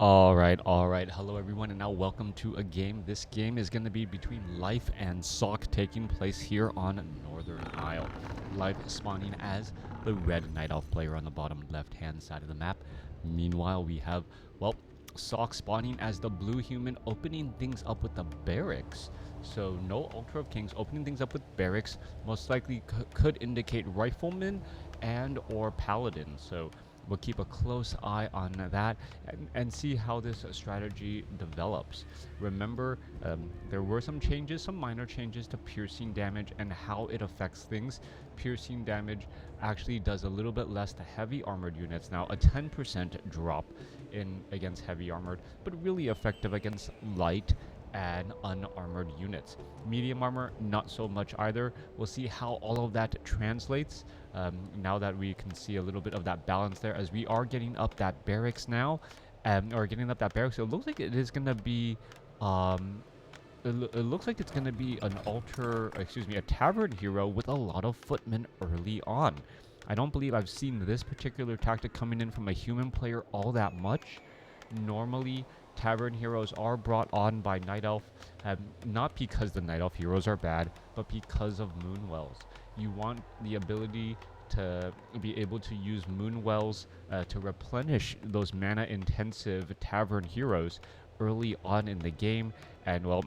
Alright. Hello everyone, and now welcome to a game. This game is going to be between Life and Sock, taking place here on Northern Isle. Life spawning as the red Night Elf player on the bottom left-hand side of the map. Meanwhile, we have, well, Sock spawning as the blue human, opening things up with the barracks. So no Altar of Kings, opening things up with barracks, most likely could indicate rifleman and or paladin. So we'll keep a close eye on that and see how this strategy develops. Remember, there were some changes, some minor changes to piercing damage and how it affects things. Piercing damage actually does a little bit less to heavy armored units now, a 10% drop in against heavy armored, but really effective against light and unarmored units. Medium armor, not so much either. We'll see how all of that translates now that we can see a little bit of that balance there, as we are getting up that barracks now, or getting up that barracks. So it looks like it is going to be, it looks like it's going to be an a tavern hero with a lot of footmen early on. I don't believe I've seen this particular tactic coming in from a human player all that much. Normally, tavern heroes are brought on by Night Elf, not because the Night Elf heroes are bad, but because of Moonwells. You want the ability to be able to use Moonwells to replenish those mana-intensive tavern heroes early on in the game, and well,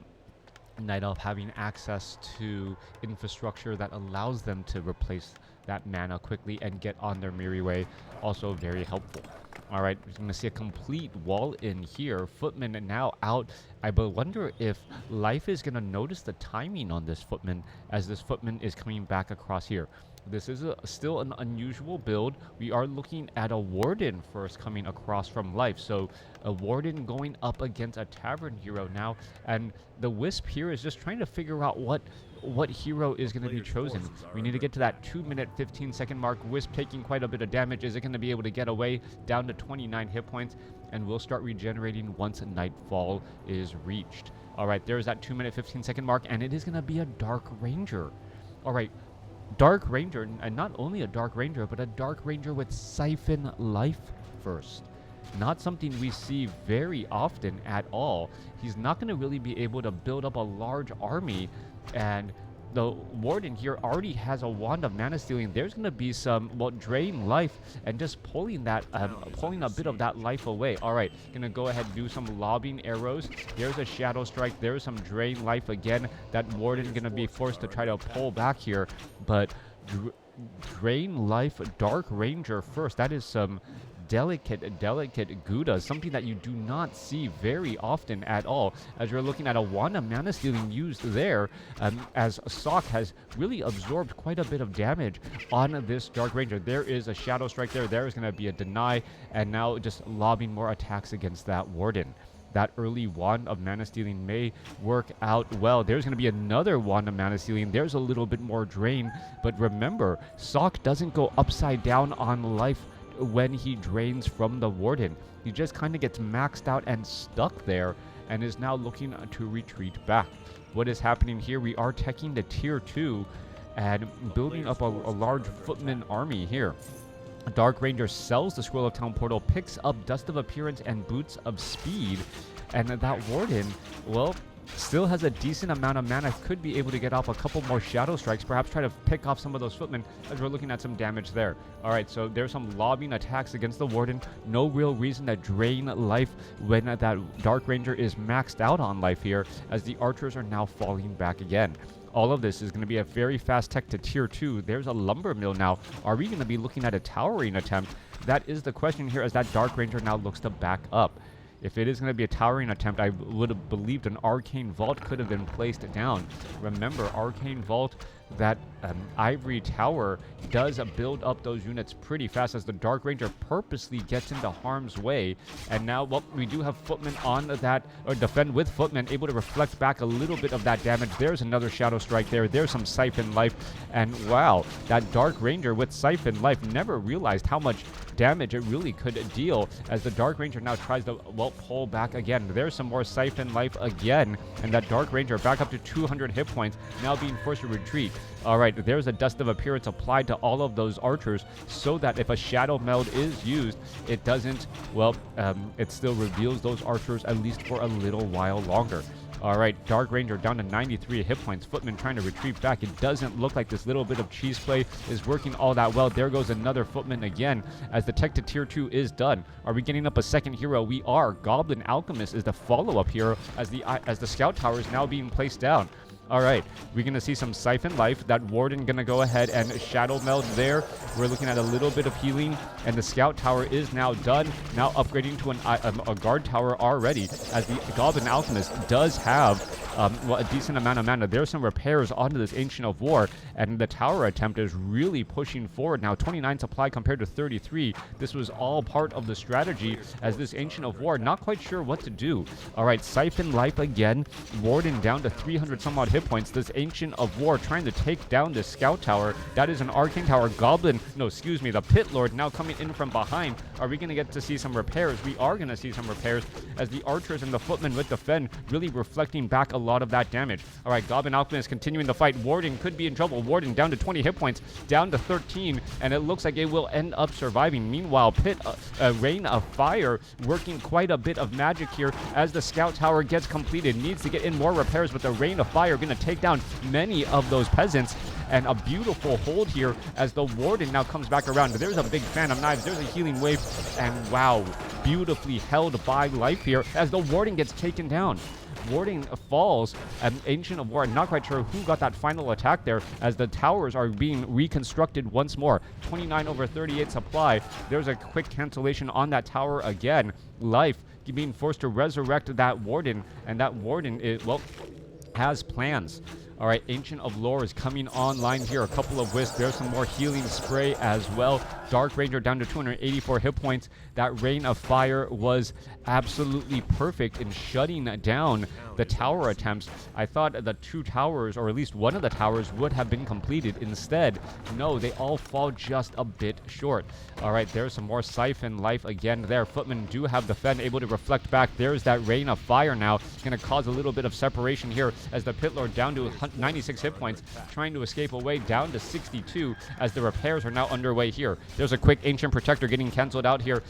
Night Elf having access to infrastructure that allows them to replace that mana quickly and get on their merry way, also very helpful. Alright, we're going to see a complete wall in here. Footman now out. I wonder if Life is going to notice the timing on this Footman, as this Footman is coming back across here. This is still an unusual build. We are looking at a Warden first coming across from Life. So a Warden going up against a Tavern hero now. And the Wisp here is just trying to figure out what hero is going to be chosen. We need to get to that 2-minute 15-second mark. Wisp taking quite a bit of damage. Is it going to be able to get away down to 29 hit points? And we'll start regenerating once Nightfall is reached. Alright, there's that 2-minute 15-second mark, and it is going to be a Dark Ranger. Alright, Dark Ranger, and not only a Dark Ranger, but a Dark Ranger with Siphon life first. Not something we see very often at all. He's not going to really be able to build up a large army, and the Warden here already has a Wand of Mana Stealing. There's going to be some, well, drain life and just pulling that, pulling a bit of that life away. All right, going to go ahead and do some lobbing arrows. There's a Shadow Strike. There's some drain life again. That Warden going to be forced to try to pull back here, but drain life Dark Ranger first. That is some delicate Gouda, something that you do not see very often at all, as you're looking at a Wand of Mana Stealing used there, as Sock has really absorbed quite a bit of damage on this Dark Ranger. There is a Shadow Strike there. There is going to be a deny, and now just lobbing more attacks against that Warden. That early Wand of Mana Stealing may work out well. There's going to be another Wand of Mana Stealing. There's a little bit more drain, but remember, Sock doesn't go upside down on life when he drains from the Warden. He just kind of gets maxed out and stuck there, and is now looking to retreat back. What is happening here? We are teching the tier 2 and building up a large footman army here. Dark Ranger sells the Scroll of Town Portal, picks up Dust of Appearance and Boots of Speed, and that Warden, well, still has a decent amount of mana, could be able to get off a couple more Shadow Strikes, perhaps try to pick off some of those footmen, as we're looking at some damage there. Alright, so there's some lobbing attacks against the Warden. No real reason to drain life when that Dark Ranger is maxed out on life here, as the archers are now falling back again. All of this is going to be a very fast tech to tier 2. There's a lumber mill now. Are we going to be looking at a towering attempt? That is the question here, as that Dark Ranger now looks to back up. If it is going to be a towering attempt, I would have believed an Arcane Vault could have been placed down. Remember, Arcane Vault, that Ivory Tower, does build up those units pretty fast, as the Dark Ranger purposely gets into harm's way. And now, well, we do have Footmen on that, or defend with Footmen, able to reflect back a little bit of that damage. There's another Shadow Strike there. There's some Siphon life. And wow, that Dark Ranger with Siphon life, never realized how much damage it really could deal, as the Dark Ranger now tries to, well, pull back again. There's some more Siphon life again, and that Dark Ranger back up to 200 hit points, now being forced to retreat. All right, there's a Dust of Appearance applied to all of those archers so that if a Shadow Meld is used, it doesn't, well, it still reveals those archers at least for a little while longer. All right, Dark Ranger down to 93 hit points. Footman trying to retrieve back. It doesn't look like this little bit of cheese play is working all that well. There goes another Footman again as the tech to tier 2 is done. Are we getting up a second hero? We are. Goblin Alchemist is the follow-up hero as the Scout Tower is now being placed down. All right, we're going to see some Siphon Life. That Warden going to go ahead and Shadow Meld there. We're looking at a little bit of healing, and the Scout Tower is now done. Now upgrading to a Guard Tower already, as the Goblin Alchemist does have a decent amount of mana. There's some repairs onto this Ancient of War, and the tower attempt is really pushing forward now. 29 supply compared to 33. This was all part of the strategy, as this Ancient of War not quite sure what to do. All right, Siphon Life again. Warden down to 300 some odd hit points. This Ancient of War trying to take down this Scout Tower. That is an Arcane Tower. The Pit Lord now coming in from behind. Are we going to get to see some repairs? We are going to see some repairs as the archers and the footmen with the Fen really reflecting back a lot of that damage. All right, Goblin Alchemist continuing the fight. Warden could be in trouble. Warden down to 20 hit points, down to 13, and it looks like it will end up surviving. Meanwhile, Rain of Fire working quite a bit of magic here as the Scout Tower gets completed. Needs to get in more repairs, but the Rain of Fire going to take down many of those peasants. And a beautiful hold here as the Warden now comes back around. There's a big fan of knives. There's a healing wave. And wow, beautifully held by life here as the Warden gets taken down. Warden falls, and Ancient of War, I'm not quite sure who got that final attack there as the towers are being reconstructed once more. 29 over 38 supply. There's a quick cancellation on that tower again. Life being forced to resurrect that Warden, and that Warden has plans. All right, Ancient of Lore is coming online here. A couple of wisps. There's some more healing spray as well. Dark Ranger down to 284 hit points. That Rain of Fire was absolutely perfect in shutting down the tower attempts. I thought the two towers, or at least one of the towers, would have been completed. Instead, no, they all fall just a bit short. All right, there's some more Siphon Life again there. Footmen do have the Fen able to reflect back. There's that Rain of Fire now. Going to cause a little bit of separation here as the Pit Lord down to 96 hit points, trying to escape away down to 62 as the repairs are now underway here. There's a quick Ancient Protector getting canceled out here.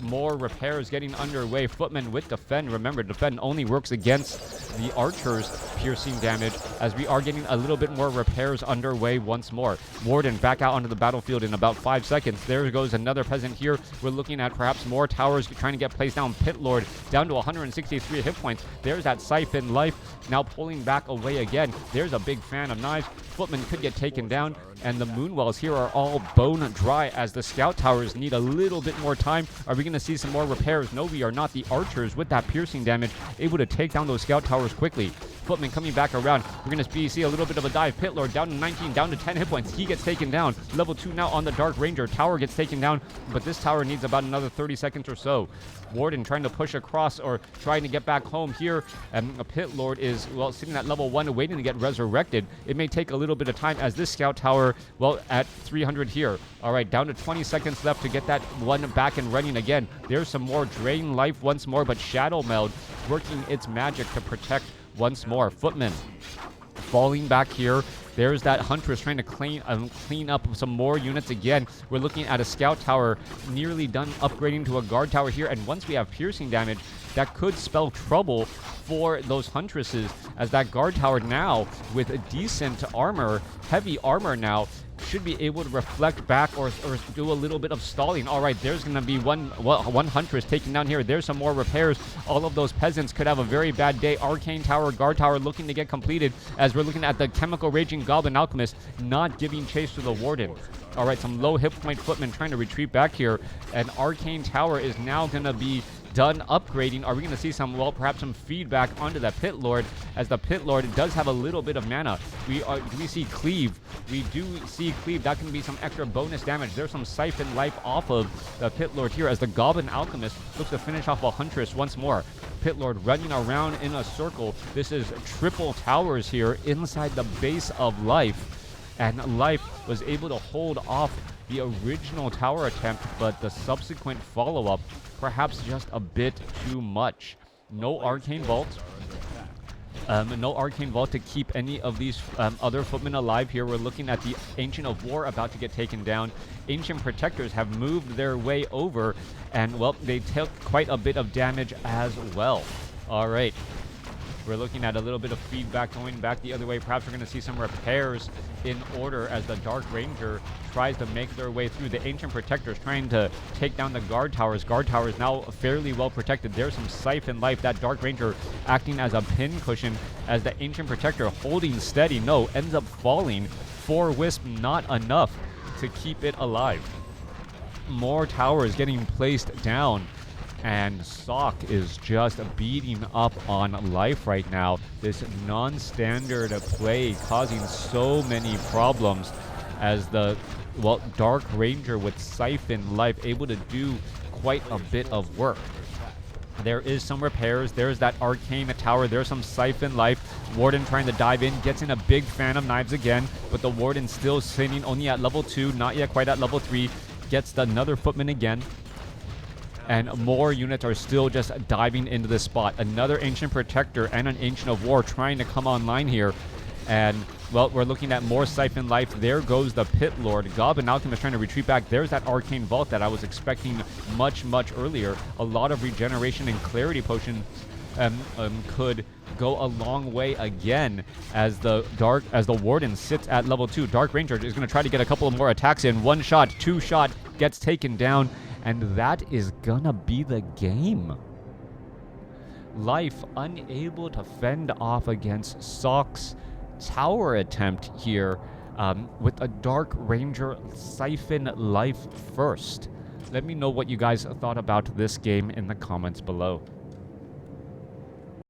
More repairs getting underway. Footmen with the Fen. Remember, the Fen only works against the archers' piercing damage, as we are getting a little bit more repairs underway once more. Warden back out onto the battlefield in about 5 seconds. There goes another peasant here. We're looking at perhaps more towers trying to get placed down. Pit Lord down to 163 hit points. There's that Siphon Life now pulling back away again. There's a big fan of knives. Footmen could get taken down, and the Moonwells here are all bone dry as the Scout Towers need a little bit more time. Are we going to see some more repairs? No, we are not. The archers with that piercing damage able to take down those Scout Towers quickly. Footman coming back around. We're going to see a little bit of a dive. Pit Lord down to 19, down to 10 hit points. He gets taken down. Level 2 now on the Dark Ranger. Tower gets taken down, but this tower needs about another 30 seconds or so. Warden trying to push across or trying to get back home here. And a Pit Lord is, well, sitting at level 1 waiting to get resurrected. It may take a little bit of time as this Scout Tower, well, at 300 here. All right, down to 20 seconds left to get that one back and running again. There's some more Drain Life once more, but Shadow Meld working its magic to protect once more. Footman falling back here. There's that Huntress trying to clean up some more units again. We're looking at a Scout Tower nearly done upgrading to a Guard Tower here. And once we have piercing damage, that could spell trouble for those Huntresses, as that Guard Tower now with a decent armor, heavy armor now, should be able to reflect back or do a little bit of stalling. All right, there's going to be one Huntress taken down here. There's some more repairs. All of those peasants could have a very bad day. Arcane Tower, Guard Tower looking to get completed, as we're looking at the Chemical Raging Goblin Alchemist not giving chase to the Warden. All right, some low hit point Footmen trying to retreat back here. And Arcane Tower is now going to be done upgrading. Are we going to see some, well, perhaps some feedback onto the Pit Lord, as the Pit Lord does have a little bit of mana. Do we see Cleave? We do see Cleave. That can be some extra bonus damage. There's some Siphon Life off of the Pit Lord here, as the Goblin Alchemist looks to finish off a Huntress once more. Pit Lord running around in a circle. This is triple towers here inside the base of Life, and Life was able to hold off the original tower attempt, but the subsequent follow-up perhaps just a bit too much. No Arcane Vault. No Arcane Vault to keep any of these other footmen alive here. We're looking at the Ancient of War about to get taken down. Ancient Protectors have moved their way over, and, well, they took quite a bit of damage as well. All right. We're looking at a little bit of feedback going back the other way. Perhaps we're going to see some repairs in order as the Dark Ranger tries to make their way through. The Ancient Protectors trying to take down the guard towers. Guard towers now fairly well protected. There's some Siphon life. That Dark Ranger acting as a pin cushion as the Ancient Protector holding steady. No, ends up falling. 4 Wisp, not enough to keep it alive. More towers getting placed down. And Sock is just beating up on life right now. This non-standard play causing so many problems as the, well, Dark Ranger with Siphon life able to do quite a bit of work. There is some repairs. There's that Arcane Tower. There's some Siphon life. Warden trying to dive in. Gets in a big Phantom Knives again. But the Warden still sitting only at level 2. Not yet quite at level 3. Gets another Footman again. And more units are still just diving into this spot. Another Ancient Protector and an Ancient of War trying to come online here. And, well, we're looking at more Siphon life. There goes the Pit Lord. Goblin Alchemist trying to retreat back. There's that Arcane Vault that I was expecting much, much earlier. A lot of regeneration and clarity potion could go a long way again as the Warden sits at level 2. Dark Ranger is going to try to get a couple of more attacks in. 1 shot, 2 shot, gets taken down. And that is gonna be the game. Life unable to fend off against Sock's tower attempt here with a Dark Ranger Siphon life first. Let me know what you guys thought about this game in the comments below.